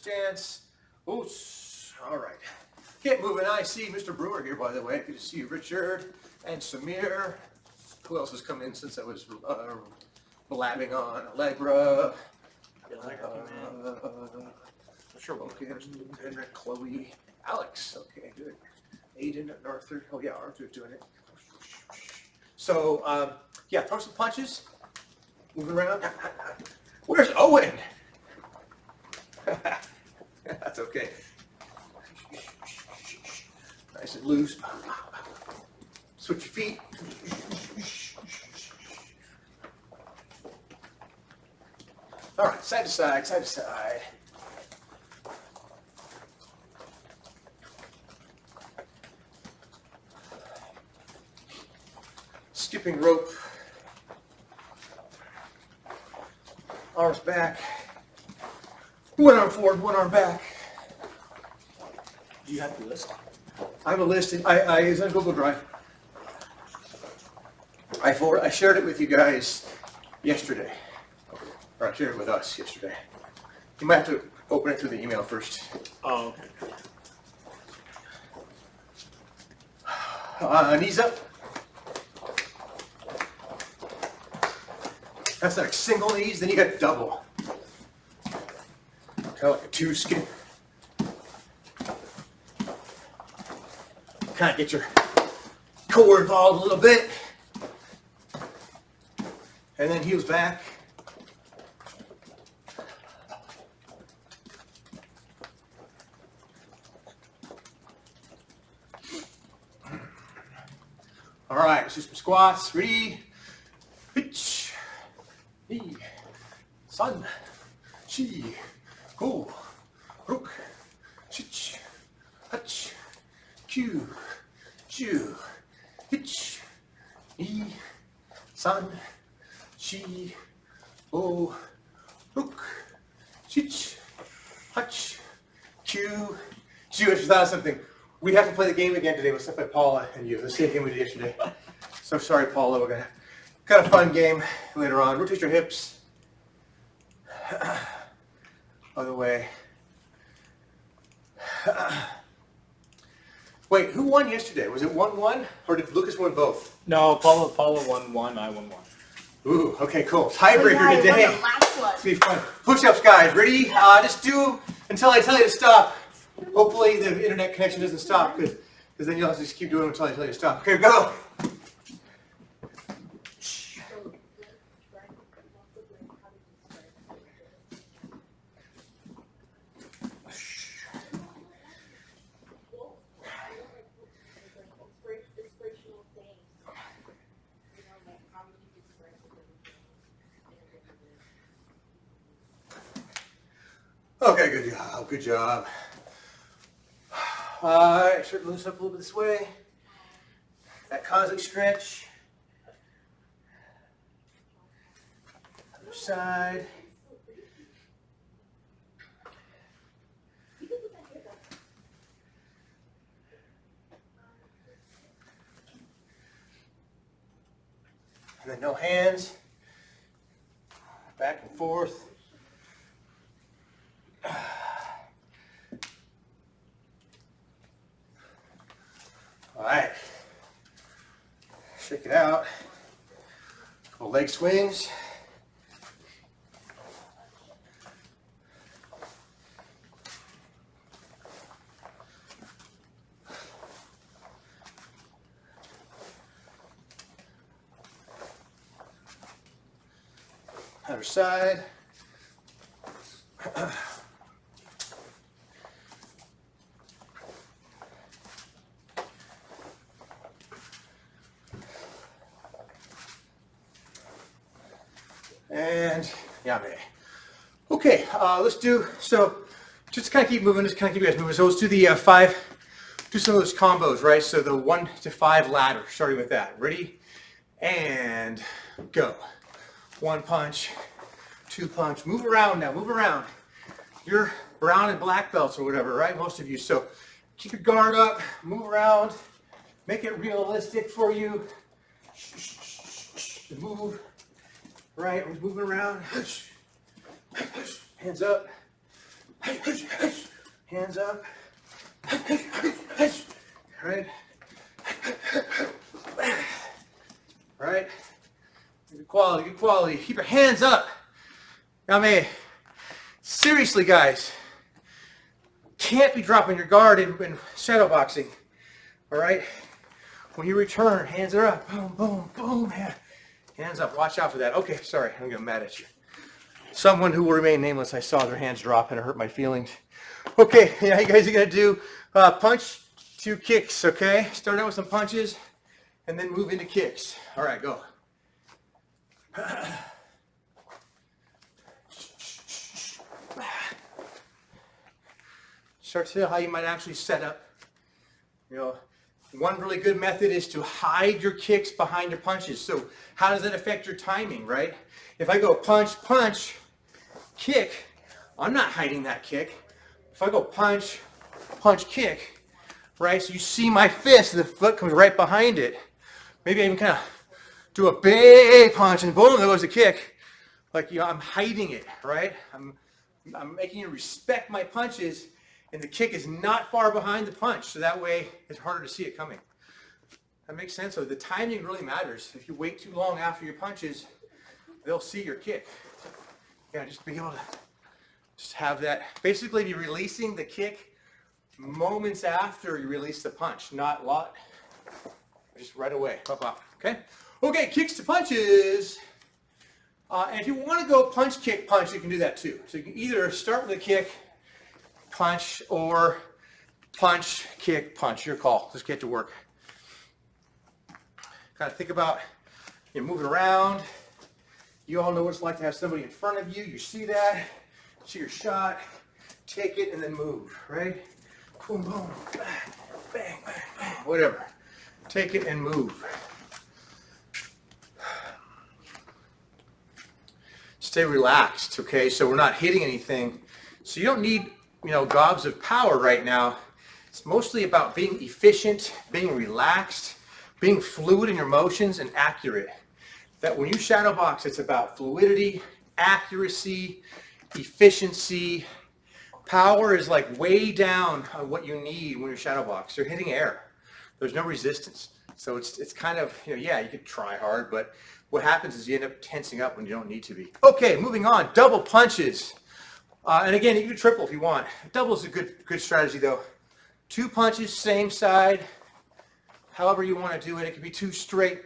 stance. Ooh, all right. Get moving. I see Mr. Brewer here, by the way. Good to see you, Richard and Samir. Who else has come in since I was blabbing on? Allegra. Sure, okay. And Chloe. Alex. Okay, good. Aiden and Arthur. Oh, yeah, Arthur's doing it. So, yeah, throw some punches. Moving around. Where's Owen? That's okay. Nice and loose. Switch your feet. All right, side to side, side to side. Skipping rope. Arms back. One arm forward, one arm back. Do you have the list? I have a list. It's on Google Drive. I shared it with you guys yesterday. Or I shared it with us yesterday. You might have to open it through the email first. Oh, okay. Knees up. That's like single knees, then you got double. Kind of like a two skip. Kind of get your core involved a little bit. And then heels back. All right, let's do some squats. Ready? Pitch. Knee. Sun. Chi. Go. Rook. Shich. Hutch. Q. Chew. Hitch. Knee. Sun. Chi. Go. Rook. Shich. Hutch. Q. Chew. I just thought of something. We have to play the game again today. We'll start by Paula and you. The same game we did yesterday. So sorry, Paula. We're gonna got a fun game later on. Rotate your hips. Other way. Wait, who won yesterday? Was it 1-1 or did Lucas win both? No, Paula won one. I won one. Ooh, okay, cool. Tiebreaker today. It's gonna be fun. Push-ups, guys. Ready? Just do until I tell you to stop. Hopefully the internet connection doesn't stop because then you'll have to just keep doing it until I tell you to stop. Okay, go. Okay, good job, good job. All right, start to loosen up a little bit this way. That cosmic stretch. Other side. And then no hands. Back and forth. All right, shake it out. Couple leg swings. Other side. And yeah, man. Okay, let's do, so just kind of keep moving, just kind of keep you guys moving. So let's do the do some of those combos, right? So the 1 to 5 ladder, starting with that. Ready? And go. 1 punch, 2 punch. Move around now, move around. You're brown and black belts or whatever, right? Most of you. So keep your guard up, move around, make it realistic for you. Move. Right, we're moving around. Hands up. Hands up. Right. Right. Good quality, good quality. Keep your hands up. I mean, seriously, guys, can't be dropping your guard in shadow boxing. All right. When you return, hands are up. Boom, boom, boom. Hands up. Watch out for that. Okay, sorry, I'm getting mad at you. Someone who will remain nameless, I saw their hands drop and it hurt my feelings. Okay, yeah, you guys are gonna do punch, 2 kicks. Okay, start out with some punches, and then move into kicks. All right, go. Start to how you might actually set up. You know, one really good method is to hide your kicks behind your punches. So how does that affect your timing, right? If I go punch, punch, kick, I'm not hiding that kick. If I go punch, punch, kick, right? So you see my fist, the foot comes right behind it. Maybe I even kind of do a big punch and boom, there goes the kick. Like, you know, I'm hiding it, right? I'm making you respect my punches, and the kick is not far behind the punch, so that way it's harder to see it coming. That makes sense. So the timing really matters. If you wait too long after your punches, they'll see your kick. Yeah, just be able to just have that. Basically, you're releasing the kick moments after you release the punch, not a lot. Just right away. Pop, pop. Okay? Okay, kicks to punches. And if you want to go punch, kick, punch, you can do that too. So you can either start with a kick, punch, or punch, kick, punch. Your call. Just get to work. Kind of think about you're moving around. You all know what it's like to have somebody in front of you. You see that, see your shot, take it, and then move, right? Boom, boom, bang, bang, bang, bang, whatever. Take it and move. Stay relaxed, okay? So we're not hitting anything. So you don't need, you know, gobs of power right now. It's mostly about being efficient, being relaxed, being fluid in your motions, and accurate. That when you shadow box, it's about fluidity, accuracy, efficiency. Power is like way down on what you need when you're shadow box. You're hitting air. There's no resistance. So it's kind of, you know, yeah, you could try hard, but what happens is you end up tensing up when you don't need to be. Okay, moving on. Double punches. And again, you can do triple if you want. Double is a good strategy though. 2 punches, same side. However you want to do it. It could be 2 straight,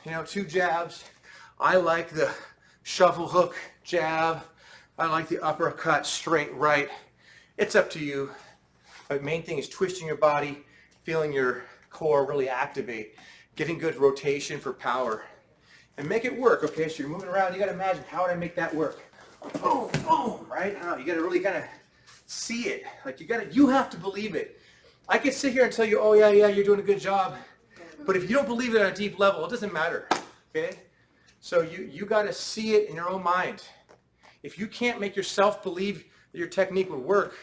you know, 2 jabs. I like the shuffle hook jab. I like the uppercut straight right. It's up to you. The main thing is twisting your body, feeling your core really activate, getting good rotation for power, and make it work. Okay, so you're moving around. You got to imagine, how would I make that work? Boom, boom, right? You got to really kind of see it. Like you have to believe it. I could sit here and tell you, oh yeah, you're doing a good job, but if you don't believe it on a deep level, it doesn't matter. Okay, so you got to see it in your own mind. If you can't make yourself believe that your technique would work,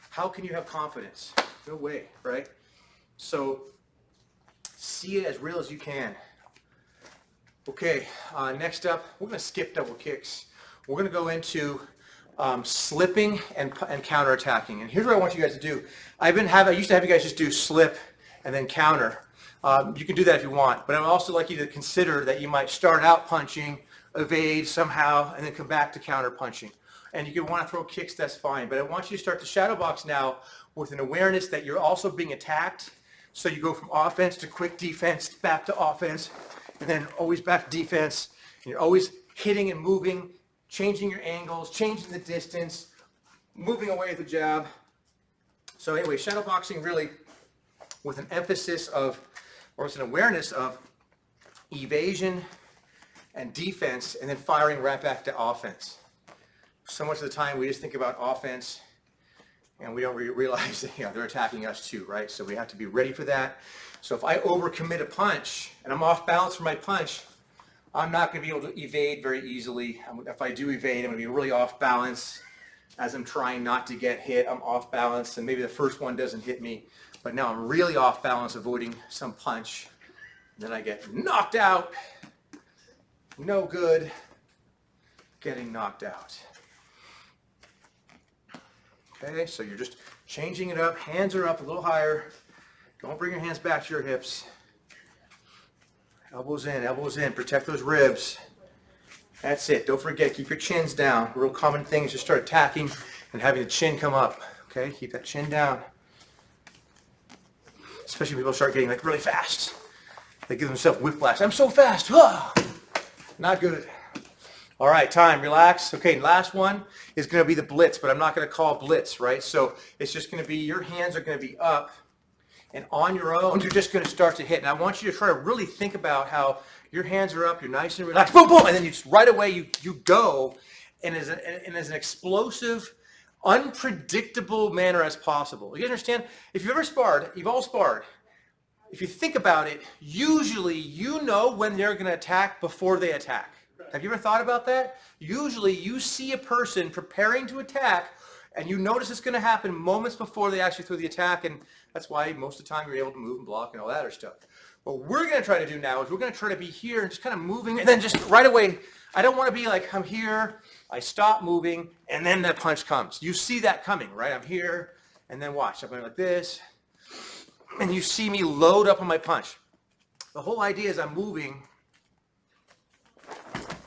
how can you have confidence? No way, right? So see it as real as you can. Okay, next up, we're going to skip double kicks. We're going to go into slipping and counterattacking. And here's what I want you guys to do. I used to have you guys just do slip and then counter. You can do that if you want, but I would also like you to consider that you might start out punching, evade somehow, and then come back to counter punching. And you can want to throw kicks, that's fine. But I want you to start to shadow box now with an awareness that you're also being attacked. So you go from offense to quick defense, back to offense, and then always back to defense. And you're always hitting and moving, changing your angles, changing the distance, moving away with the jab. So anyway, shadow boxing really with an emphasis of, or it's an awareness of evasion and defense, and then firing right back to offense. So much of the time we just think about offense and we don't realize that, you know, they're attacking us too, right? So we have to be ready for that. So if I overcommit a punch and I'm off balance for my punch, I'm not going to be able to evade very easily. If I do evade, I'm going to be really off balance. As I'm trying not to get hit, I'm off balance, and maybe the first one doesn't hit me, but now I'm really off balance avoiding some punch. Then I get knocked out. No good. Getting knocked out. Okay, so you're just changing it up. Hands are up a little higher. Don't bring your hands back to your hips. Elbows in, protect those ribs. That's it. Don't forget, keep your chins down. A real common thing is just start attacking and having the chin come up. Okay, keep that chin down. Especially when people start getting like really fast. They give themselves whiplash. I'm so fast. Ah! Not good. All right, time, relax. Okay, last one is going to be the blitz, but I'm not going to call blitz, right? So it's just going to be your hands are going to be up, and on your own, you're just going to start to hit. And I want you to try to really think about how your hands are up, you're nice and relaxed, boom, boom, and then you just right away you go, and as an explosive, unpredictable manner as possible. You understand? If you've ever sparred, you've all sparred. If you think about it, usually you know when they're going to attack before they attack. Have you ever thought about that? Usually you see a person preparing to attack and you notice it's going to happen moments before they actually throw the attack, and that's why most of the time you're able to move and block and all that other stuff. What we're going to try to do now is we're going to try to be here and just kind of moving, and then just right away, I don't want to be like, I'm here, I stop moving, and then that punch comes. You see that coming, right? I'm here, and then watch. I'm going like this, and you see me load up on my punch. The whole idea is I'm moving,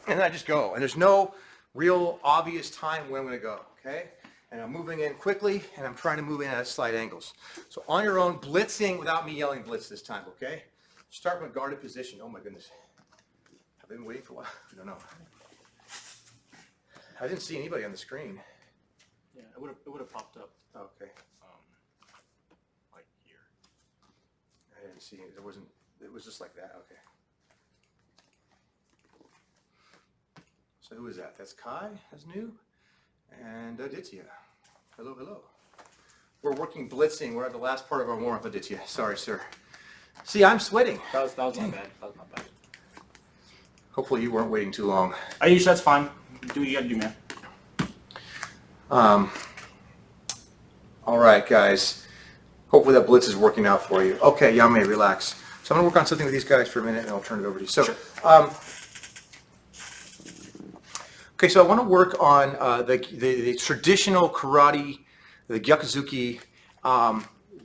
and I just go. And there's no real obvious time when I'm going to go, okay? And I'm moving in quickly, and I'm trying to move in at slight angles. So on your own, blitzing without me yelling blitz this time, okay? Start from a guarded position. Oh my goodness. Have they been waiting for a while? I don't know. I didn't see anybody on the screen. Yeah, it would have popped up. Okay. Like here. I didn't see it. It was just like that. Okay. So who is that? That's Kai, that's new, and Aditya. Hello, hello. We're working blitzing. We're at the last part of our warm-up, Aditya. Sorry, sir. See, I'm sweating. That was not bad. That was not bad. Hopefully you weren't waiting too long. Ayush, that's fine. Do what you gotta do, man. All right, guys. Hopefully that blitz is working out for you. Okay, Yame, relax. So I'm gonna work on something with these guys for a minute, and I'll turn it over to you. So, sure. Okay, so I want to work on the traditional karate, the gyakuzuki,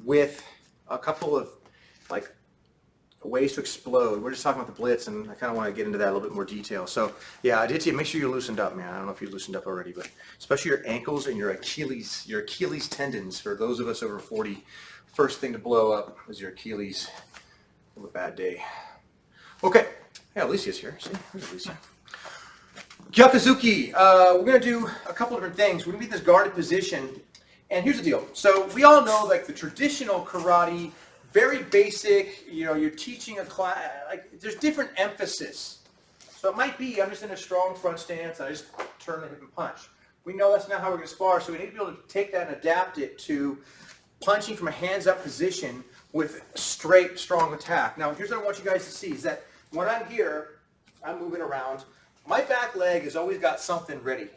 with a couple of like ways to explode. We're just talking about the blitz, and I kind of want to get into that a little bit more detail. So yeah, Aditya, make sure you're loosened up, man. I don't know if you're loosened up already, but especially your ankles and your Achilles tendons. For those of us over 40, first thing to blow up is your Achilles. Have a bad day. Okay, yeah, Alicia's here. See, where's Alicia? Gyakuzuki, we're going to do a couple different things. We're going to be in this guarded position, and here's the deal. So we all know like the traditional karate, very basic, you know, you're teaching a class, like there's different emphasis. So it might be, I'm just in a strong front stance, and I just turn the hip and punch. We know that's not how we're going to spar, so we need to be able to take that and adapt it to punching from a hands-up position with straight, strong attack. Now, here's what I want you guys to see, is that when I'm here, I'm moving around, my back leg has always got something ready,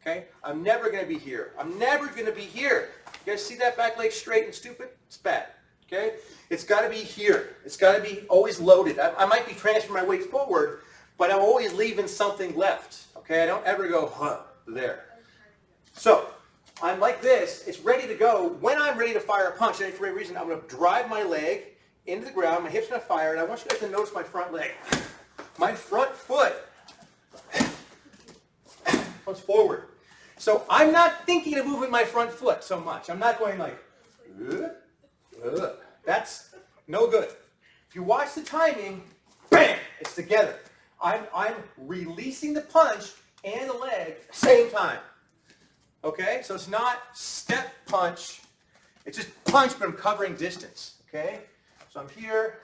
okay? I'm never going to be here. I'm never going to be here. You guys see that back leg straight and stupid? It's bad, okay? It's got to be here. It's got to be always loaded. I might be transferring my weight forward, but I'm always leaving something left, okay? I don't ever go, there. So, I'm like this. It's ready to go. When I'm ready to fire a punch, and for any reason, I'm going to drive my leg into the ground. My hip's going to fire, and I want you guys to notice my front leg. My front foot comes forward. So I'm not thinking of moving my front foot so much. I'm not going like, that's no good. If you watch the timing, bam, it's together. I'm releasing the punch and the leg at the same time. Okay, so it's not step punch. It's just punch, but I'm covering distance. Okay, so I'm here,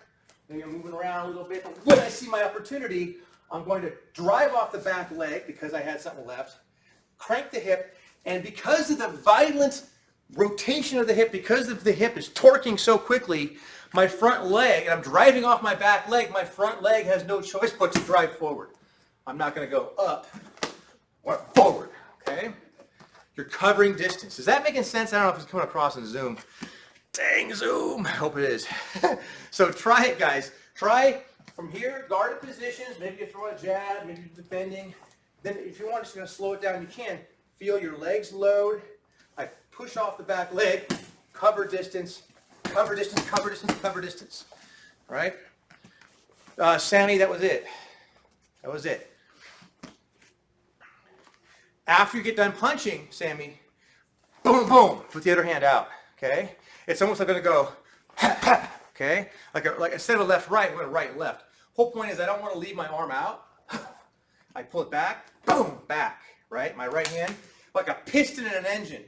maybe I'm moving around a little bit. But when I see my opportunity, I'm going to drive off the back leg because I had something left, crank the hip, and because of the violent rotation of the hip, because of the hip is torquing so quickly, my front leg, and I'm driving off my back leg, my front leg has no choice but to drive forward. I'm not going to go up or forward, okay? You're covering distance. Is that making sense? I don't know if it's coming across in Zoom. Dang Zoom. I hope it is. So try it, guys. Try from here, guarded positions. Maybe you throw a jab, maybe you're defending. Then if you want, just going to slow it down, you can. Feel your legs load. I push off the back leg, cover distance, cover distance, cover distance, cover distance. All right? Sammy, that was it. That was it. After you get done punching, Sammy, boom, boom, with the other hand out, okay? It's almost like going to go, ha, ha, okay? Like instead of a left-right, we're going to right-left. Whole point is I don't want to leave my arm out. I pull it back, boom, back, right? My right hand, like a piston in an engine.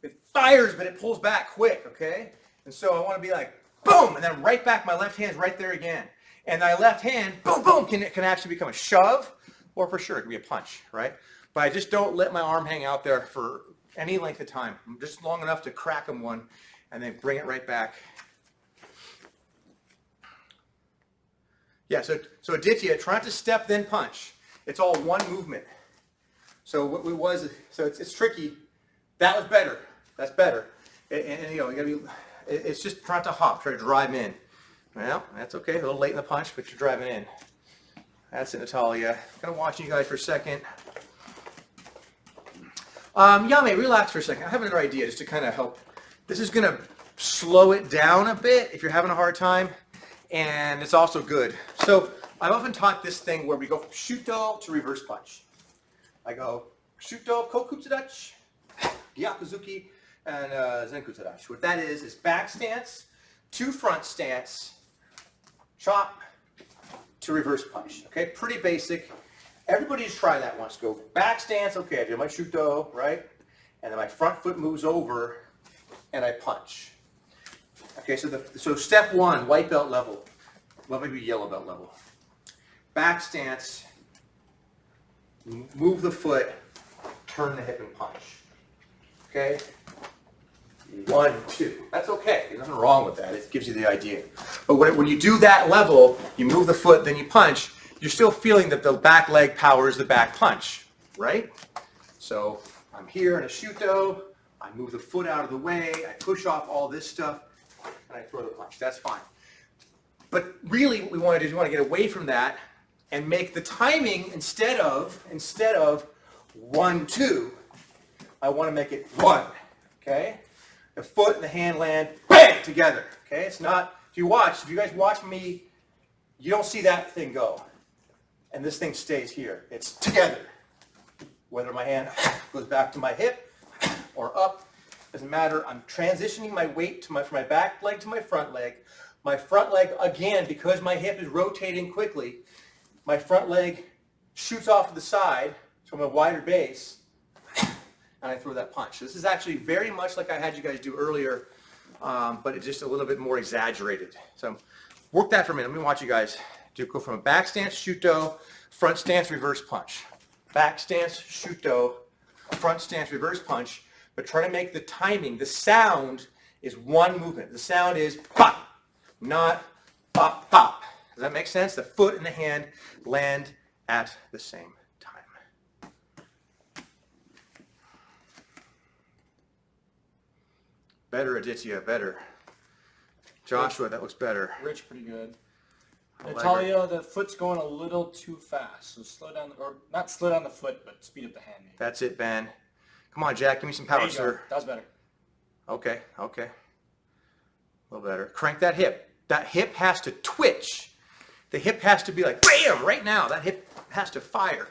It fires, but it pulls back quick, okay? And so I want to be like, boom, and then right back, my left hand's right there again. And my left hand, boom, boom, can actually become a shove, or for sure, it can be a punch, right? But I just don't let my arm hang out there for any length of time. Just long enough to crack them one, and then bring it right back. Yeah, so Aditya, try not to step, then punch. It's all one movement. So it's tricky. That was better. That's better. And you know, you gotta be, it's just try not to hop, try to drive in. Well, that's okay, a little late in the punch, but you're driving in. That's it, Natalia. Kind of watching you guys for a second. Yame, relax for a second. I have another idea just to kind of help. This is gonna slow it down a bit if you're having a hard time, and it's also good. So I've often taught this thing where we go from shuto to reverse punch. I go shuto, kokutsudachi, gyakuzuki, and zenkutsudachi. What that is back stance to front stance, chop to reverse punch. Okay, pretty basic. Everybody just try that once. Go back stance, okay, I do my shuto, right? And then my front foot moves over and I punch. Okay, so step one, white belt level. Well, maybe yellow belt level. Back stance, move the foot, turn the hip and punch. Okay? 1, 2. That's okay. There's nothing wrong with that. It gives you the idea. But when you do that level, you move the foot, then you punch, you're still feeling that the back leg powers the back punch, right? So I'm here in a shuto, I move the foot out of the way, I push off all this stuff, and I throw the punch. That's fine. But really what we want to do is we want to get away from that and make the timing instead of 1, 2, I want to make it 1, okay? The foot and the hand land, bang, together, okay? It's not, if you guys watch me, you don't see that thing go. And this thing stays here. It's together. Whether my hand goes back to my hip or up, doesn't matter. I'm transitioning my weight from my back leg to my front leg. My front leg, again, because my hip is rotating quickly, my front leg shoots off to the side from a wider base, and I throw that punch. This is actually very much like I had you guys do earlier, but it's just a little bit more exaggerated. So work that for a minute. Let me watch you guys go from a back stance, shuto, front stance, reverse punch. Back stance, shuto, front stance, reverse punch, but try to make the timing, the sound is one movement. The sound is pop, not pop, pop. Does that make sense? The foot and the hand land at the same time. Better, Aditya, better. Joshua, that looks better. Rich, pretty good. Natalia, the foot's going a little too fast, so slow down, or not slow down the foot, but speed up the hand. Maybe. That's it, Ben. Come on, Jack, give me some power, sir. That was better. Okay. A little better. Crank that hip. That hip has to twitch. The hip has to be like, bam, right now. That hip has to fire.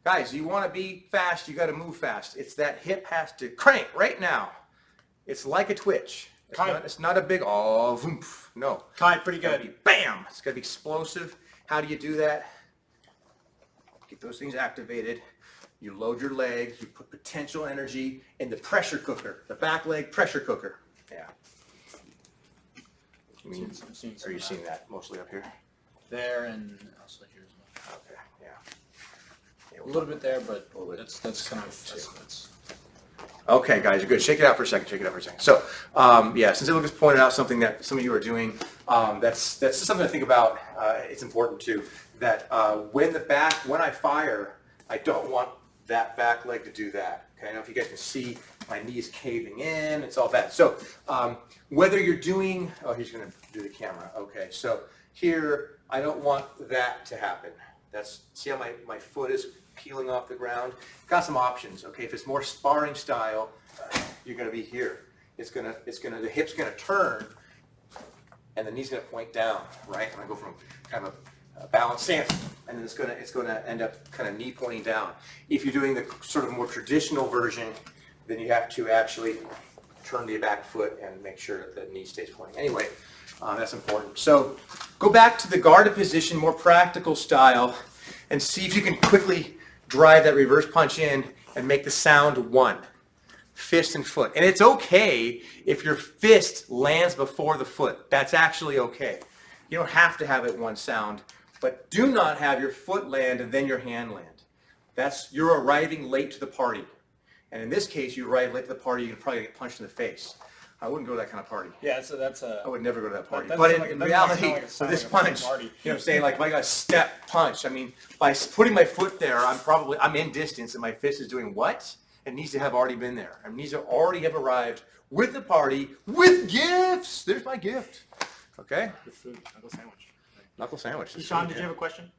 Guys, you want to be fast, you got to move fast. It's that hip has to crank right now. It's like a twitch. It's not a big, oh, oomph. No. Kai, pretty good. Be bam. It's got to be explosive. How do you do that? Get those things activated. You load your leg. You put potential energy in the pressure cooker, the back leg pressure cooker. Yeah. Are you seeing that mostly up here? There and also here as well. Okay. Yeah. A little bit there, but that's kind of that's. Okay, guys, you're good. Shake it out for a second. So, yeah, since Lucas pointed out something that some of you are doing, that's just something to think about. It's important too that when I fire, I don't want that back leg to do that. Okay, I don't know if you guys can see my knees caving in. It's all that. So, whether you're doing, he's going to do the camera. Okay, so here I don't want that to happen. See how my foot is peeling off the ground? Got some options, okay? If it's more sparring style, you're gonna be here. The hip's gonna turn, and the knee's gonna point down, right? I'm gonna go from kind of a balanced stance, and then it's gonna end up kind of knee pointing down. If you're doing the sort of more traditional version, then you have to actually turn the back foot and make sure that the knee stays pointing. Anyway, that's important. So go back to the guarded position, more practical style, and see if you can quickly drive that reverse punch in and make the sound one. Fist and foot. And it's okay if your fist lands before the foot. That's actually okay. You don't have to have it one sound, but do not have your foot land and then your hand land. You're arriving late to the party. And in this case, you arrive late to the party, you can probably get punched in the face. I wouldn't go to that kind of party. Yeah, so that's a... I would never go to that party. That But doesn't in like- reality, like with this punch, party. you know what I'm saying? Like if I got a step punch, I mean, by putting my foot there, I'm in distance and my fist is doing what? It needs to have already been there. It needs to already have arrived with the party, with gifts. There's my gift. Okay? Good food. Knuckle sandwich. Knuckle sandwich. Sean, did you have a question?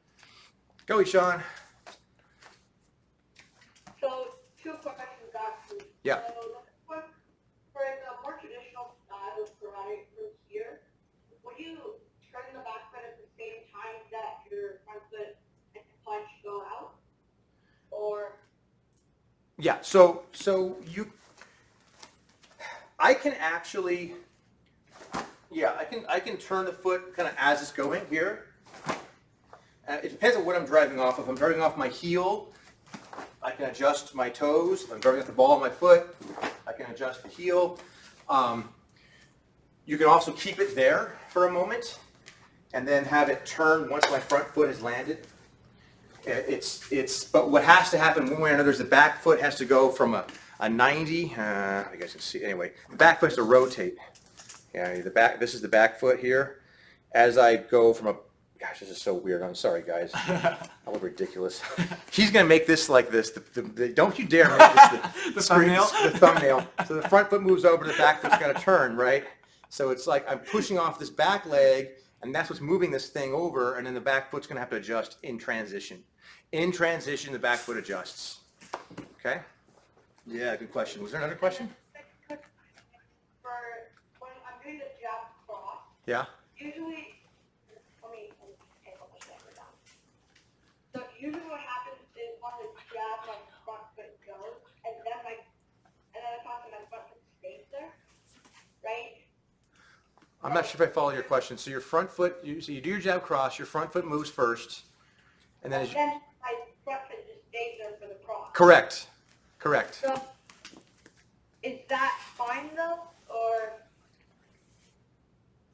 Go, Sean. So, two questions, guys. Yeah. So, the first, for the more traditional style of karate from here, would you turn the back foot at the same time that your front foot and punch go out? Or, Yeah, so I can actually, I can turn the foot kind of as it's going here. It depends on what I'm driving off. If I'm driving off my heel, I can adjust my toes. If I'm driving off the ball of my foot, I can adjust the heel. You can also keep it there for a moment and then have it turn once my front foot has landed. But what has to happen one way or another is the back foot has to go from a 90, you guys can see, anyway, the back foot has to rotate. Yeah, this is the back foot here. As I go from gosh, this is so weird, I'm sorry guys, I look ridiculous. He's gonna make this like this, don't you dare make this The thumbnail? The thumbnail. So the front foot moves over, the back foot's gonna turn, right? So it's like I'm pushing off this back leg, and that's what's moving this thing over, and then the back foot's gonna have to adjust in transition. In transition, the back foot adjusts. Okay? Yeah, good question. Was there another question? for when I'm doing the jab cross, Yeah? usually, let me take all this paper down. So usually what happens is on the jab, my front foot goes, and then I toss and my front foot stays there, right? I'm not sure if I follow your question. So your front foot, so you do your jab cross, your front foot moves first, and then as you, Then my front foot just stays there for the cross. correct. Correct. So, is that fine though, or?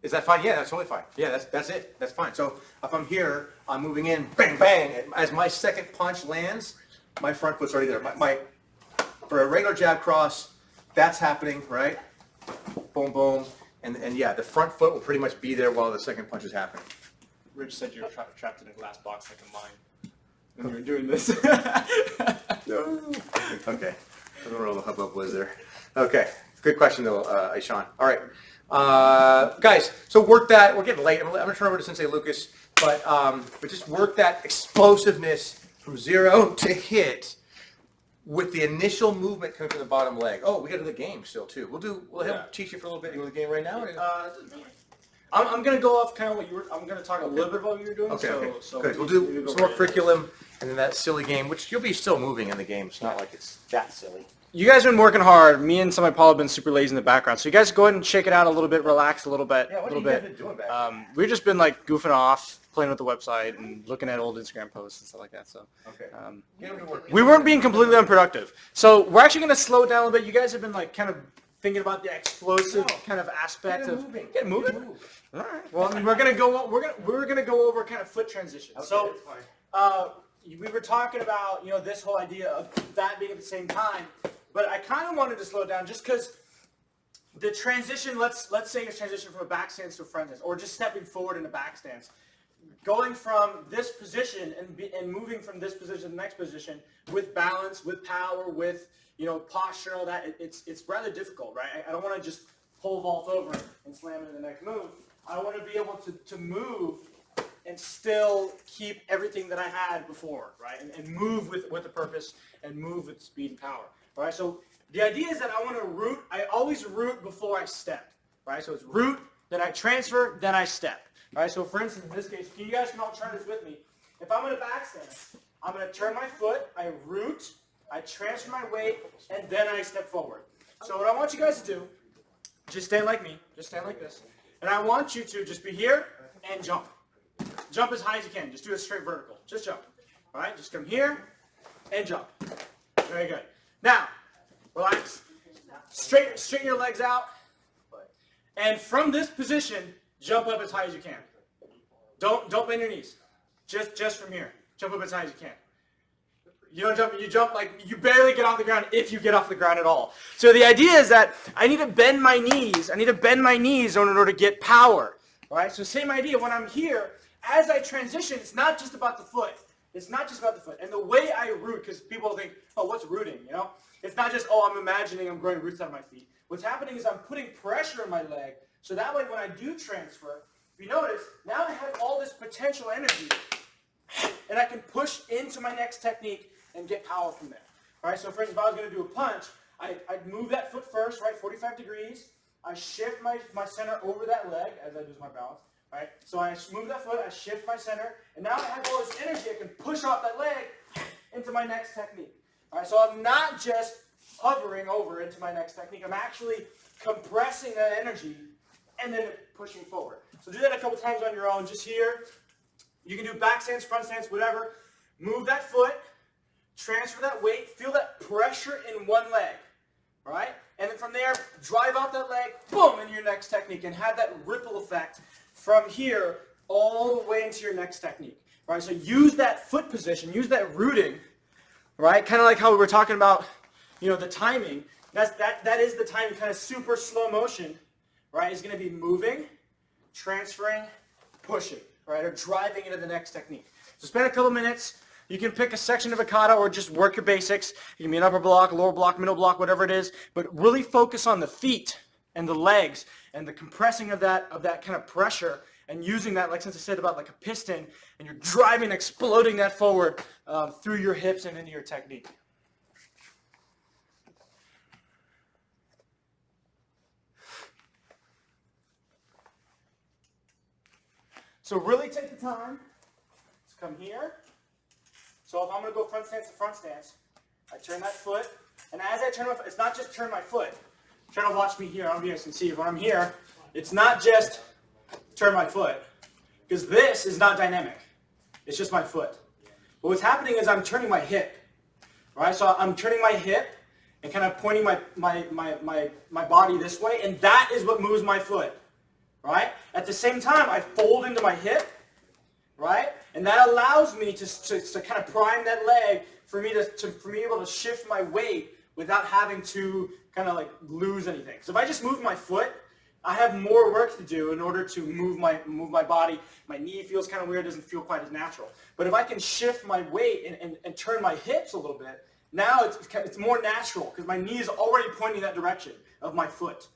Is that fine? Yeah, that's totally fine. Yeah, that's it. That's fine. So if I'm here, I'm moving in, bang, bang. And as my second punch lands, my front foot's already there. For a regular jab cross, that's happening, right? Boom, boom. And yeah, the front foot will pretty much be there while the second punch is happening. Rich said you were trapped in a glass box like a mine when you were doing this. Okay. I don't know what all the hubbub was there. Okay. Good question though, Ishan. All right. Guys, so work that. We're getting late. I'm going to turn over to Sensei Lucas, but just work that explosiveness from 0 to hit with the initial movement coming from the bottom leg. Oh, we got to do the game still too. We'll teach you for a little bit. You want the game right now? I'm gonna go off kind of what you were. I'm gonna talk a little bit about what you were doing. Okay. So Good. We'll do some more curriculum and then that silly game, which you'll be still moving in the game. It's not like it's that silly. You guys have been working hard. Me and some of my Paul have been super lazy in the background. So you guys go ahead and shake it out a little bit, relax a little bit. Yeah, what a have little you guys bit. been doing back there? We've just been like goofing off, playing with the website and looking at old Instagram posts and stuff like that. So Okay. Get him to work. we weren't being completely unproductive. So we're actually gonna slow it down a little bit. You guys have been like kind of thinking about the explosive kind of aspect of get moving. All right. Well, I mean, we're gonna go over kind of foot transitions. Okay, So that's fine. we were talking about this whole idea of that being at the same time, but I kind of wanted to slow it down just because the transition. Let's say it's transition from a back stance to a front stance, or just stepping forward in a back stance, going from this position and moving from this position to the next position with balance, with power, with posture, and all that. It's rather difficult, right? I don't want to just pole vault over and slam into the next move. I want to be able to move and still keep everything that I had before, right? And move with a purpose and move with speed and power, right? So the idea is that I want to root. I always root before I step, right? So it's root, then I transfer, then I step, right? So for instance, in this case, you guys can all try this with me. If I'm going to back stance, I'm going to turn my foot, I root, I transfer my weight, and then I step forward. So what I want you guys to do, just stand like me, just stand like this, and I want you to just be here and jump. Jump as high as you can. Just do a straight vertical. Just jump. All right? Just come here and jump. Very good. Now, relax. Straighten your legs out. And from this position, jump up as high as you can. Don't bend your knees. Just from here. Jump up as high as you can. You don't jump, you jump like you barely get off the ground if you get off the ground at all. So the idea is that I need to bend my knees. I need to bend my knees in order to get power. All right? So same idea. When I'm here, as I transition, it's not just about the foot. It's not just about the foot. And the way I root, because people think, oh, what's rooting? You know? It's not just, oh, I'm imagining I'm growing roots out of my feet. What's happening is I'm putting pressure in my leg, so that way when I do transfer, if you notice, now I have all this potential energy, and I can push into my next technique and get power from there. All right, so for instance, if I was going to do a punch, I'd move that foot first, right, 45 degrees. I shift my center over that leg as I lose my balance. Right? So I move that foot, I shift my center, and now I have all this energy. I can push off that leg into my next technique. All right? So I'm not just hovering over into my next technique. I'm actually compressing that energy and then pushing forward. So do that a couple times on your own, just here. You can do back stance, front stance, whatever. Move that foot, transfer that weight, feel that pressure in one leg. All right? And then from there, drive out that leg, boom, into your next technique, and have that ripple effect from here all the way into your next technique, right? So use that foot position, use that rooting, right? Kind of like how we were talking about, you know, the timing. That is the timing, kind of super slow motion, right? Is going to be moving, transferring, pushing, right? Or driving into the next technique. So spend a couple minutes. You can pick a section of a kata or just work your basics. It can be an upper block, lower block, middle block, whatever it is. But really focus on the feet and the legs and the compressing of that kind of pressure and using that, like since I said about like a piston, and you're driving, exploding that forward through your hips and into your technique. So really take the time to come here. So if I'm going to go front stance to front stance, I turn that foot, and as I turn my foot, it's not just turn my foot. Try to watch me here. I don't know if you guys can see. When I'm here, it's not just turn my foot, because this is not dynamic. It's just my foot. But what's happening is I'm turning my hip, right? So I'm turning my hip and kind of pointing my body this way, and that is what moves my foot, right? At the same time, I fold into my hip, right? And that allows me to kind of prime that leg for me able to shift my weight without having to kind of like lose anything. So if I just move my foot, I have more work to do in order to move my body. My knee feels kind of weird, doesn't feel quite as natural. But if I can shift my weight and turn my hips a little bit, now it's more natural because my knee is already pointing that direction of my foot.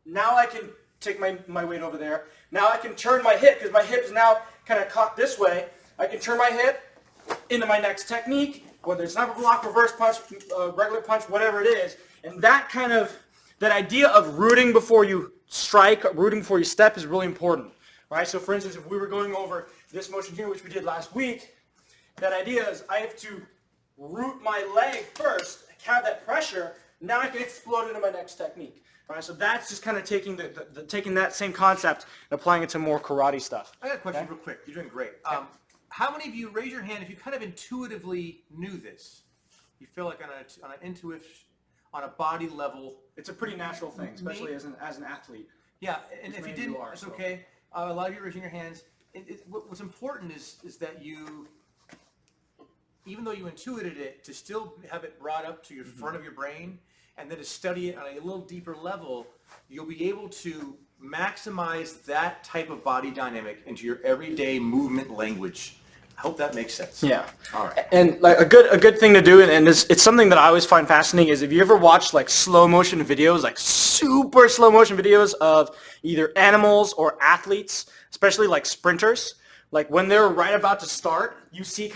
Now I can take my weight over there. Now I can turn my hip because my hip is now kind of cocked this way. I can turn my hip into my next technique, whether it's an upper block, reverse punch, regular punch, whatever it is. And that idea of rooting before you strike, rooting before you step is really important, right? So for instance, if we were going over this motion here, which we did last week, that idea is I have to root my leg first, have that pressure, now I can explode into my next technique. Right, so that's just kind of taking taking that same concept and applying it to more karate stuff. I got a question real quick. You're doing great. How many of you, raise your hand if you kind of intuitively knew this? You feel like on a body level. It's a pretty natural thing, especially as an athlete. Yeah, and if you didn't, it's okay. A lot of you are raising your hands. What's important is that you, even though you intuited it, to still have it brought up to your front of your brain, and then to study it on a little deeper level, you'll be able to maximize that type of body dynamic into your everyday movement language. I hope that makes sense. Yeah. All right. And like a good thing to do, and it's something that I always find fascinating, is if you ever watch like slow motion videos, like super slow motion videos of either animals or athletes, especially like sprinters, Like when they're right about to start, you see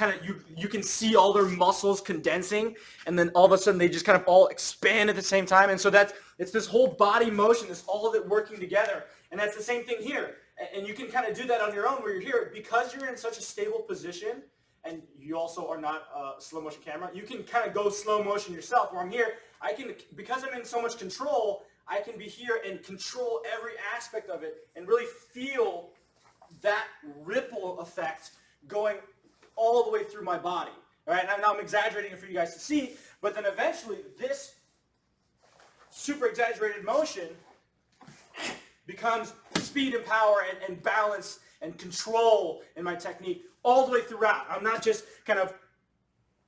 you can see all their muscles condensing, and then all of a sudden they just kind of all expand at the same time. And so it's this whole body motion, this all of it working together. And that's the same thing here. And you can kind of do that on your own where you're here. Because you're in such a stable position, and you also are not a slow motion camera, you can kind of go slow motion yourself. Where I'm here, because I'm in so much control, I can be here and control every aspect of it and really feel that ripple effect going all the way through my body. All right, now I'm exaggerating it for you guys to see, but then eventually this super exaggerated motion becomes speed and power and balance and control in my technique all the way throughout. I'm not just kind of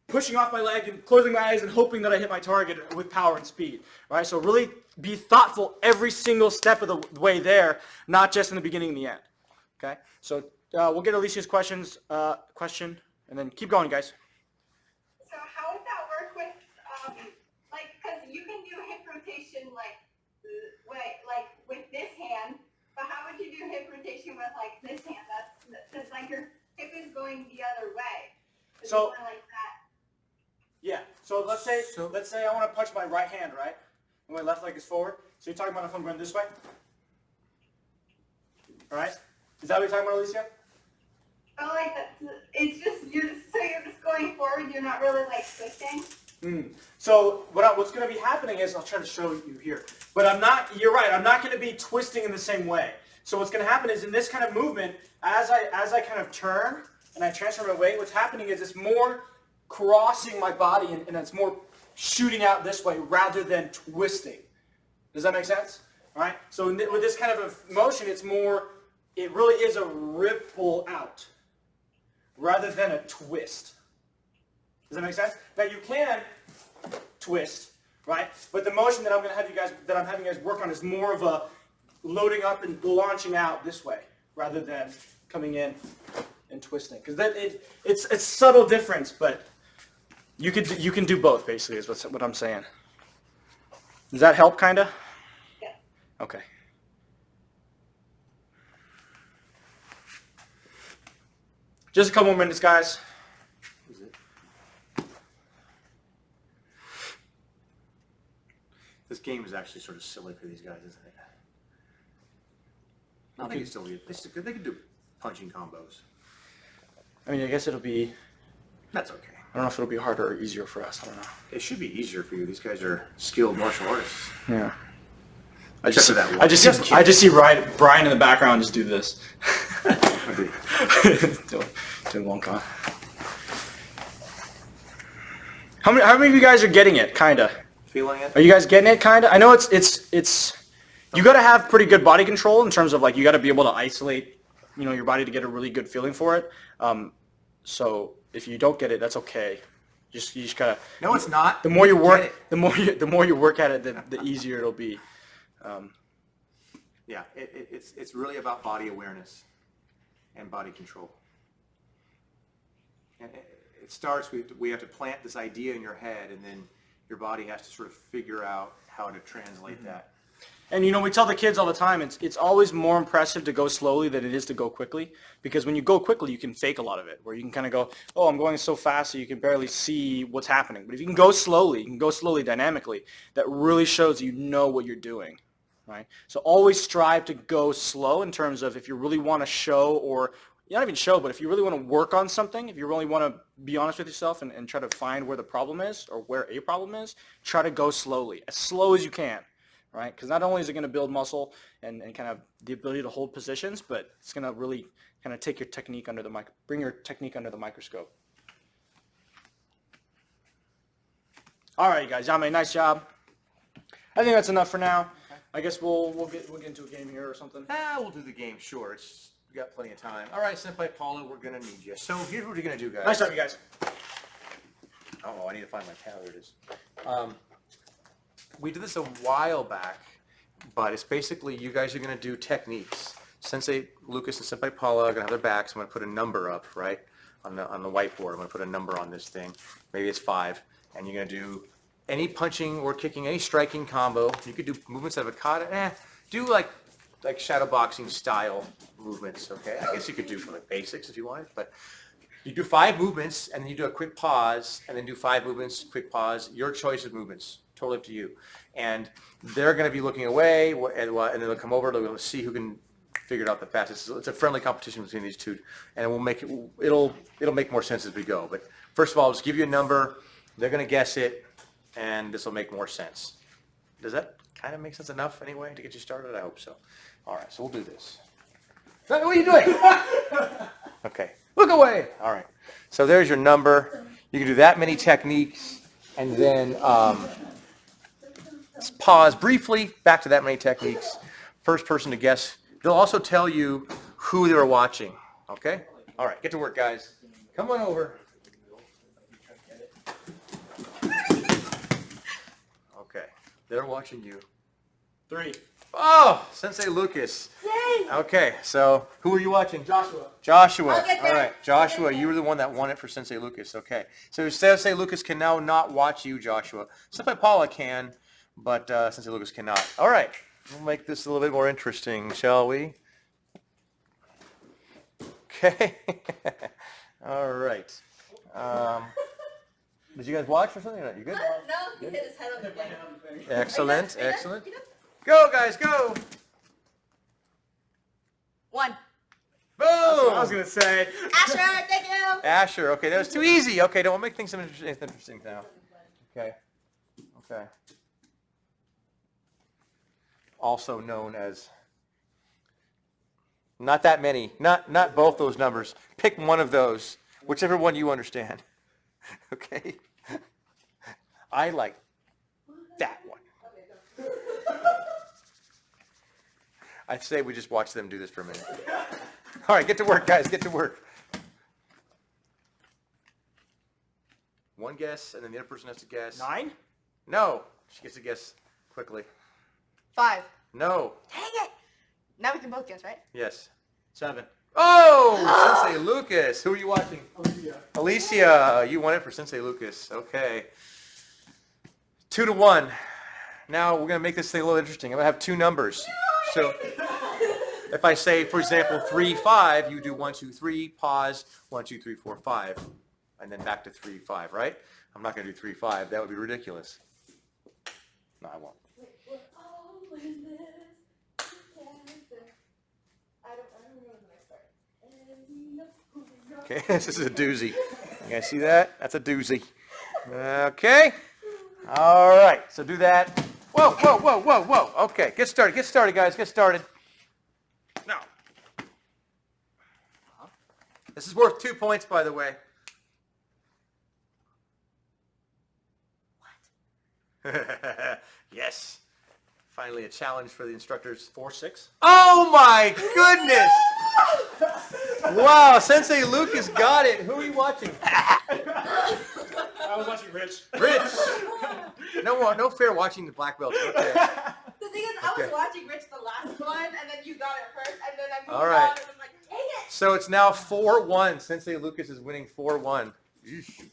pushing off my leg and closing my eyes and hoping that I hit my target with power and speed. All right, so really be thoughtful every single step of the way there, not just in the beginning and the end. Okay, so we'll get Alicia's question, and then keep going, guys. So how would that work with, like, because you can do hip rotation like with this hand, but how would you do hip rotation with like this hand? That's because like your hip is going the other way. So like that. Yeah. So let's say I want to punch my right hand, right? And my left leg is forward. So you're talking about if I'm going this way? All right. Is that what you're talking about, Alicia? Oh, like it's just you're just going forward. You're not really like twisting. So what's going to be happening is I'll try to show you here, but I'm not. You're right. I'm not going to be twisting in the same way. So what's going to happen is in this kind of movement, as I kind of turn and I transfer my weight, what's happening is it's more crossing my body and it's more shooting out this way rather than twisting. Does that make sense? All right. So with this kind of a motion, it's more. It really is a ripple out rather than a twist. Does that make sense? Now you can twist, right? But the motion that I'm having you guys work on is more of a loading up and launching out this way rather than coming in and twisting. Because it's a subtle difference, but you can do both basically is what I'm saying. Does that help kinda? Yeah. Okay. Just a couple more minutes, guys. This game is actually sort of silly for these guys, isn't it? No, they can do punching combos. I mean, I guess it'll be. That's okay. I don't know if it'll be harder or easier for us. I don't know. It should be easier for you. These guys are skilled martial artists. Yeah. I Except just for that one. I just see Brian in the background just do this. Doing one con. How many of you guys are getting it? Kinda. Feeling it? Are you guys getting it? Kinda. I know it's. You got to have pretty good body control in terms of like you got to be able to isolate, your body to get a really good feeling for it. So if you don't get it, that's okay. You just gotta. No, it's not. The more you work, the more you work at it, the easier it'll be. Yeah, it's really about body awareness and body control. And it starts with we have to plant this idea in your head, and then your body has to sort of figure out how to translate that. And we tell the kids all the time, it's always more impressive to go slowly than it is to go quickly, because when you go quickly, you can fake a lot of it, where you can kind of go, oh, I'm going so fast so you can barely see what's happening. But if you can go slowly, dynamically, that really shows you know what you're doing, right? So always strive to go slow in terms of if you really want to show, or not even show, but if you really want to work on something, if you really want to be honest with yourself and try to find where the problem is or where a problem is, try to go slowly, as slow as you can. Right? Because not only is it going to build muscle and kind of the ability to hold positions, but it's going to really kind of take your technique bring your technique under the microscope. All right, you guys, Yame, nice job. I think that's enough for now. Okay. I guess we'll get into a game here or something. We'll do the game, sure. We got plenty of time. All right, Senpai Paula, we're going to need you. So here's what we're going to do, guys. Nice job, you guys. Oh, I need to find my pad. There it is. We did this a while back, but it's basically you guys are going to do techniques. Sensei Lucas and Senpai Paula are going to have their backs. I'm going to put a number up, right, on the whiteboard. I'm going to put a number on this thing. Maybe it's 5. And you're going to do any punching or kicking, any striking combo. You could do movements out of a kata. Do like like shadow boxing style movements, okay? I guess you could do like basics if you wanted, but you do 5 movements, and then you do a quick pause, and then do 5 movements, quick pause, your choice of movements, totally up to you. And they're going to be looking away, and then they'll come over, they'll see who can figure it out the fastest. It's a friendly competition between these two, and it'll make more sense as we go. But first of all, I'll just give you a number, they're going to guess it, and this will make more sense. Does that kind of make sense enough anyway to get you started? I hope so. All right, so we'll do this. What are you doing? Okay, look away. All right, so there's your number. You can do that many techniques, and then pause briefly, back to that many techniques. First person to guess. They'll also tell you who they were watching, okay? All right, get to work, guys. Come on over. Okay, they're watching you. 3. Oh, Sensei Lucas. Yay! Okay, so who were you watching? Joshua. Joshua. I'll get there. All right, Joshua, you were the one that won it for Sensei Lucas. Okay, so Sensei Lucas can now not watch you, Joshua. Sensei Paula can, but Sensei Lucas cannot. All right, we'll make this a little bit more interesting, shall we? Okay. All right. Did you guys watch or something? You good? No, he hit his head on the thing. Excellent, Are you done? excellent. You done? Go, guys, go! 1. Boom! That's what I was going to say. Asher, thank you. Asher, okay, that was too easy. Okay, don't make things interesting now. Okay, okay. Also known as, not that many, not both those numbers. Pick one of those, whichever one you understand. Okay? I like that one. I'd say we just watch them do this for a minute. All right, get to work, guys, get to work. One guess, and then the other person has to guess. 9? No. She gets to guess quickly. 5. No. Dang it. Now we can both guess, right? Yes. 7. Oh, Sensei Lucas. Who are you watching? Alicia. Alicia. You won it for Sensei Lucas. Okay. 2-1. Now we're going to make this thing a little interesting. I'm going to have 2 numbers. So if I say, for example, 3, 5, you do 1, 2, 3, pause, 1, 2, 3, 4, 5, and then back to 3, 5, right? I'm not going to do 3, 5. That would be ridiculous. No, I won't. Okay, this is a doozy. You guys see that? That's a doozy. Okay. All right, so do that. Whoa, whoa, whoa, whoa, whoa. Okay, get started, guys, get started. Now. This is worth 2 points, by the way. What? Yes. Finally a challenge for the instructors. 4-6. Oh my goodness! Wow, Sensei Lucas got it. Who are you watching? I was watching Rich. Rich. No fair watching the black belt. Okay. The thing is, I was watching Rich the last one, and then you got it first, and then I moved All right. on, and I'm like, dang it! So it's now 4-1. Sensei Lucas is winning 4-1. Yeesh.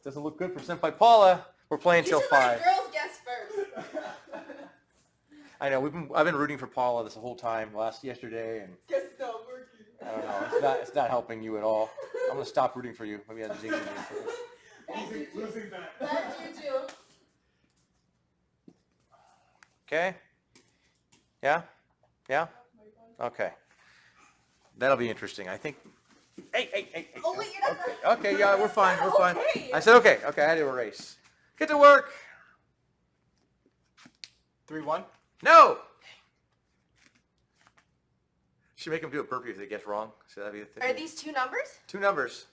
Doesn't look good for Senpai Paula. We're playing You till should 5. let girls guess first. I know I've been rooting for Paula this whole time, yesterday, and Guess it's not working. I don't know. It's not helping you at all. I'm gonna stop rooting for you. Maybe I'm jinxing you. Losing that. That's you too. Okay? Yeah? Yeah? Okay. That'll be interesting. I think. Hey. Oh, wait, you're not Okay, done. okay, yeah, we're fine. We're fine. Okay. I said okay. Okay, I had to erase. Get to work. 3-1. No. Should make them do it perfectly if they guess wrong. So that'd be the thing. Are these 2 numbers? 2 numbers.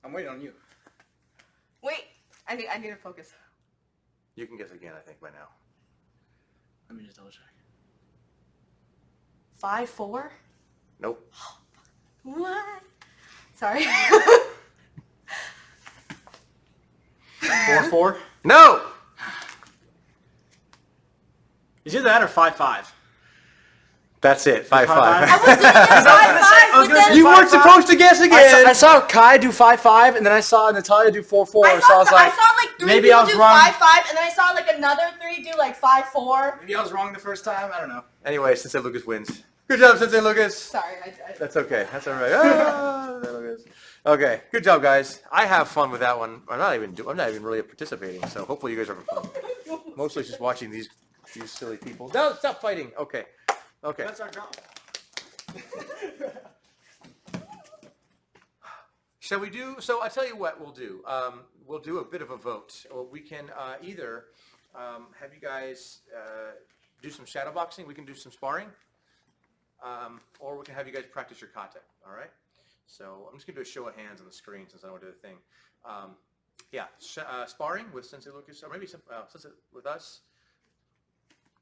I'm waiting on you. Wait, I need to focus. You can guess again, I think, by now. Let me just double check. 5-4? Nope. What? Sorry. 4-4. No. Is it that or 5-5? That's it. 5-5. I was doing it 5-5, but then You weren't supposed to guess again. I saw Kai do 5-5, and then I saw Natalia do 4-4. So I was like, I saw like 3 maybe people I was do wrong. 5-5, and then I saw like another 3 do like 5-4. maybe I was wrong the first time. I don't know. Anyway, Sensei Lucas wins. Good job, Sensei Lucas. Sorry, That's okay. That's all right. Ah, Sensei Lucas. Okay, good job, guys. I have fun with that one. I'm not even really participating. So hopefully you guys are having fun. Mostly just watching these silly people. No, stop fighting. Okay. That's our job. Shall we do? So I tell you what we'll do. We'll do a bit of a vote. Or we can either have you guys do some shadow boxing. We can do some sparring, or we can have you guys practice your kata. All right. So I'm just gonna do a show of hands on the screen since I don't do the thing. Sparring with Sensei Lucas, or maybe Sensei with us.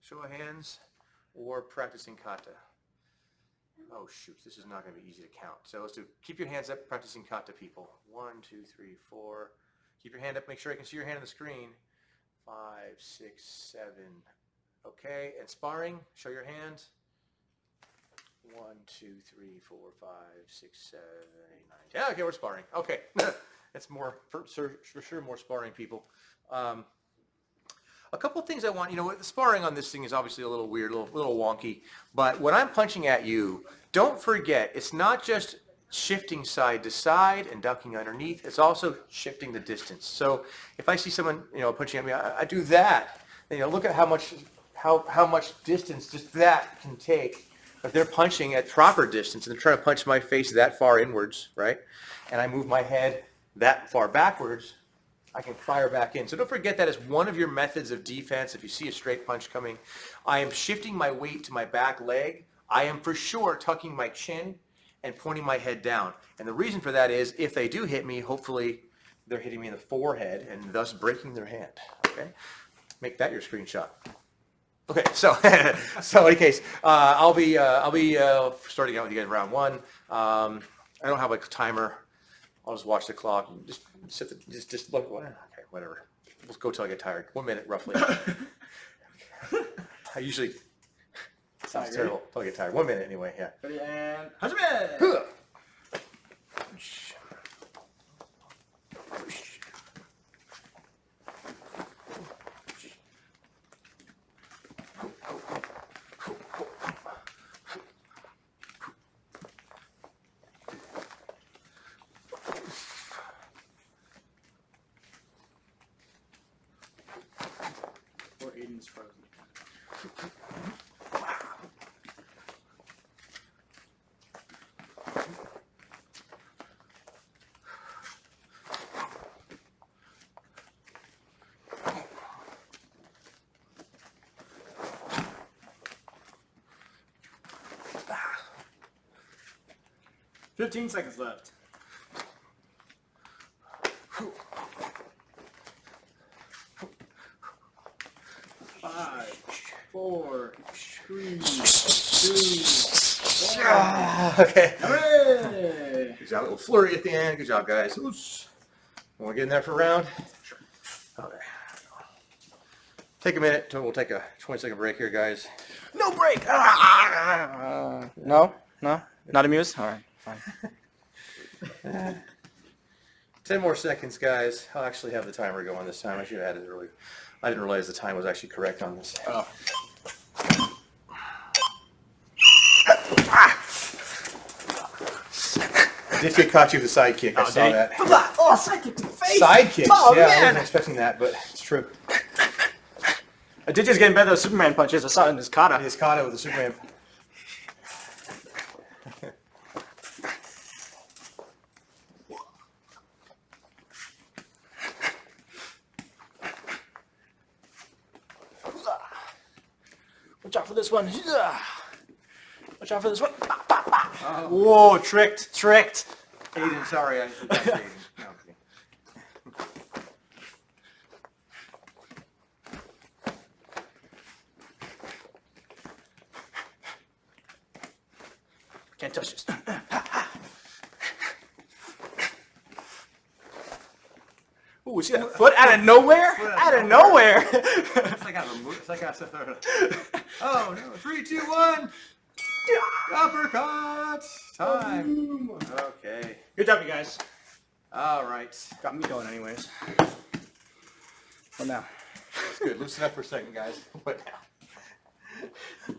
Show of hands, or practicing kata. Oh shoot, this is not going to be easy to count. So let's do, keep your hands up, practicing kata, people. 1, 2, 3, 4. Keep your hand up, make sure I can see your hand on the screen. 5, 6, 7. Okay, and sparring, show your hand. 1, 2, 3, 4, 5, 6, 7, 8, 9. Yeah, okay, we're sparring. Okay, that's more, for sure, more sparring, people. A couple of things I want, the sparring on this thing is obviously a little weird, a little wonky, but when I'm punching at you, don't forget, it's not just shifting side to side and ducking underneath, it's also shifting the distance. So if I see someone, punching at me, I do that, then, look at how much distance just that can take. If they're punching at proper distance and they're trying to punch my face that far inwards, right, and I move my head that far backwards, I can fire back in. So don't forget that as one of your methods of defense. If you see a straight punch coming, I am shifting my weight to my back leg. I am for sure tucking my chin and pointing my head down. And the reason for that is if they do hit me, hopefully they're hitting me in the forehead and thus breaking their hand. Okay, make that your screenshot. Okay, so so in any case, I'll be starting out with you guys round 1. I don't have a timer. I'll just watch the clock and just look. Okay, whatever. Let's go till I get tired. 1 minute roughly. I usually sounds terrible till I get tired. 1 minute anyway. Yeah. Ready and Hajime! Or Aiden's frozen. 15 seconds left. Five, 4, 3, 2, 1. Okay. Hooray! Good job. A little flurry at the end. Good job, guys. Oops. Want to get in there for a round? Okay. Take a minute. We'll take a 20-second break here, guys. No break! No? Not amused? All right, fine. 10 more seconds, guys. I'll actually have the timer going this time. I should have had it earlier. I didn't realize the time was actually correct on this. Oh. I did get caught you with a sidekick. I saw that. Oh, sidekick to the face! Sidekicks? Oh, yeah, I man. wasn't expecting that, but it's true. I did just get better with Superman punches. I saw it in his kata. His kata with the Superman. Watch out for this one. Watch out for this one. Whoa, tricked. Aiden, sorry. I forgot Aiden. No, okay. Can't touch this. Ooh, see that foot out of nowhere? Out of nowhere! It's like I have a move. It's like I have oh no! 3, 2, 1. Uppercut time. Okay. Good job, you guys. All right. Got me going anyways. What now? That's good. Loosen up for a second, guys. What now?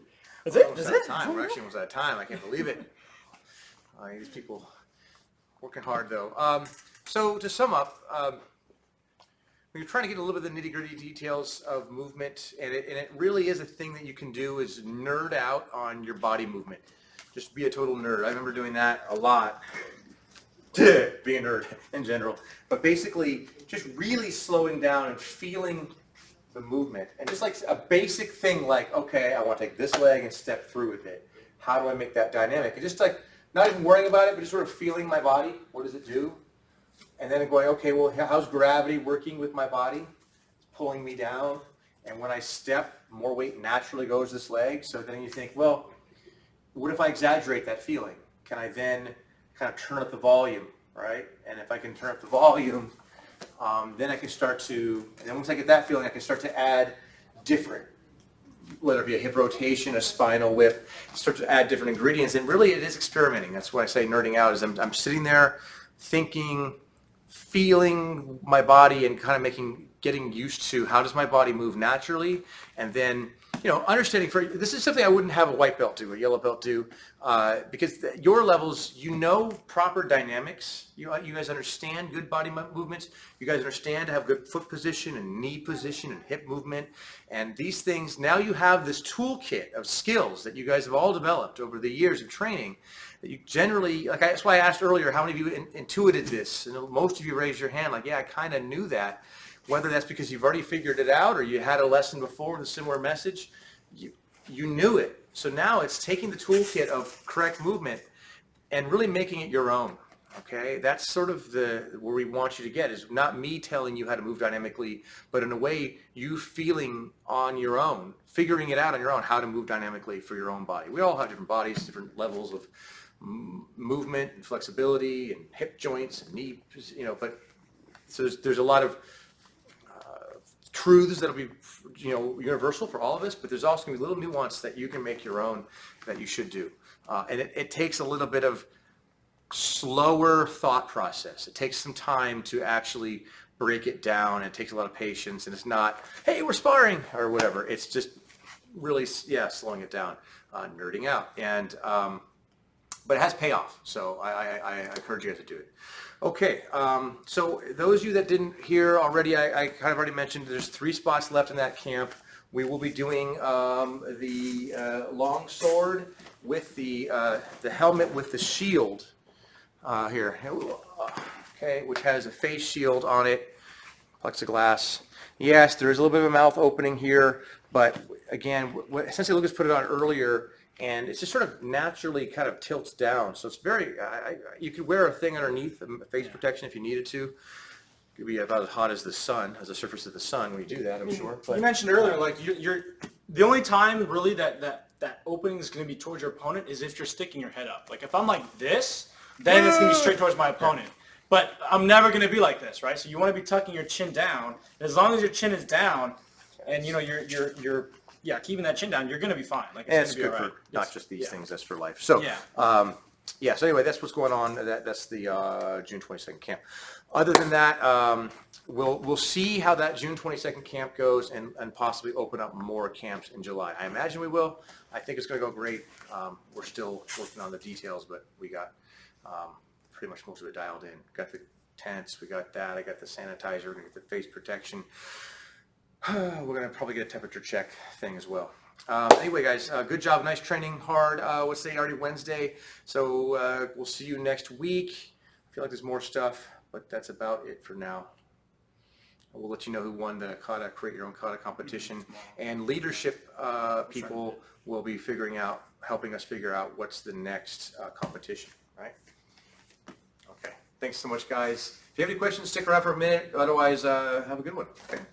That's it? Almost That's out of it? time. We're actually almost out of time. I can't believe it. These people working hard, though. So to sum up, we're trying to get a little bit of the nitty-gritty details of movement, and it really is a thing that you can do is nerd out on your body movement. Just be a total nerd. I remember doing that a lot. Being a nerd in general. But basically, just really slowing down and feeling the movement. And just like a basic thing like, okay, I want to take this leg and step through with it. How do I make that dynamic? And just like, not even worrying about it, but just sort of feeling my body. What does it do? And then going, okay, well, how's gravity working with my body? It's pulling me down. And when I step, more weight naturally goes this leg. So then you think, well, what if I exaggerate that feeling? Can I then kind of turn up the volume, right? And if I can turn up the volume, then I can start to, and then once I get that feeling, I can start to add different, whether it be a hip rotation, a spinal whip, start to add different ingredients. And really it is experimenting. That's why I say nerding out is I'm sitting there thinking, feeling my body and kind of getting used to how does my body move naturally, and then understanding this is something I wouldn't have a white belt do, a yellow belt do, because your levels, proper dynamics. You guys understand good body movements. You guys understand to have good foot position and knee position and hip movement, and these things. Now you have this toolkit of skills that you guys have all developed over the years of training. That you generally, that's why I asked earlier, how many of you intuited this? And most of you raised your hand, like, yeah, I kind of knew that. Whether that's because you've already figured it out or you had a lesson before with a similar message, you knew it. So now it's taking the toolkit of correct movement and really making it your own. Okay, that's sort of where we want you to get, is not me telling you how to move dynamically, but in a way you feeling on your own, figuring it out on your own, how to move dynamically for your own body. We all have different bodies, different levels of movement and flexibility and hip joints and knee, but so there's a lot of truths that'll be universal for all of us, but there's also going to be little nuance that you can make your own that you should do, and it takes a little bit of slower thought process. It takes some time to actually break it down. It takes a lot of patience, and it's not, hey, we're sparring or whatever. It's just really slowing it down, nerding out, and but it has payoff, so I encourage you guys to do it. Okay, so those of you that didn't hear already, I kind of already mentioned there's 3 spots left in that camp. We will be doing the long sword with the helmet with the shield here, okay, which has a face shield on it, plexiglass. Yes, there is a little bit of a mouth opening here, but again, Sensei Lucas put it on earlier, and it's just sort of naturally kind of tilts down. So it's very, you could wear a thing underneath, a face protection if you needed to. It could be about as hot as the sun, as the surface of the sun when you do that, I'm sure. But, you mentioned earlier, like you're the only time really that opening is going to be towards your opponent is if you're sticking your head up. Like if I'm like this, then it's going to be straight towards my opponent. But I'm never going to be like this, right? So you want to be tucking your chin down. And as long as your chin is down, and you're keeping that chin down, you're going to be fine. Like it's going to be good all right. for not just these things, that's for life. So so anyway, that's what's going on. That's the June 22nd camp. Other than that, we'll see how that June 22nd camp goes, and possibly open up more camps in July. I imagine we will. I think it's going to go great. We're still working on the details, but we got pretty much most of it dialed in. Got the tents, we got that. I got the sanitizer, we're going to get the face protection. We're going to probably get a temperature check thing as well. Anyway, guys, good job. Nice training, hard. What's today? Already Wednesday. So we'll see you next week. I feel like there's more stuff, but that's about it for now. We'll let you know who won the kata, create your own kata competition. And leadership people will be helping us figure out what's the next competition, right? Okay. Thanks so much, guys. If you have any questions, stick around for a minute. Otherwise, have a good one. Okay.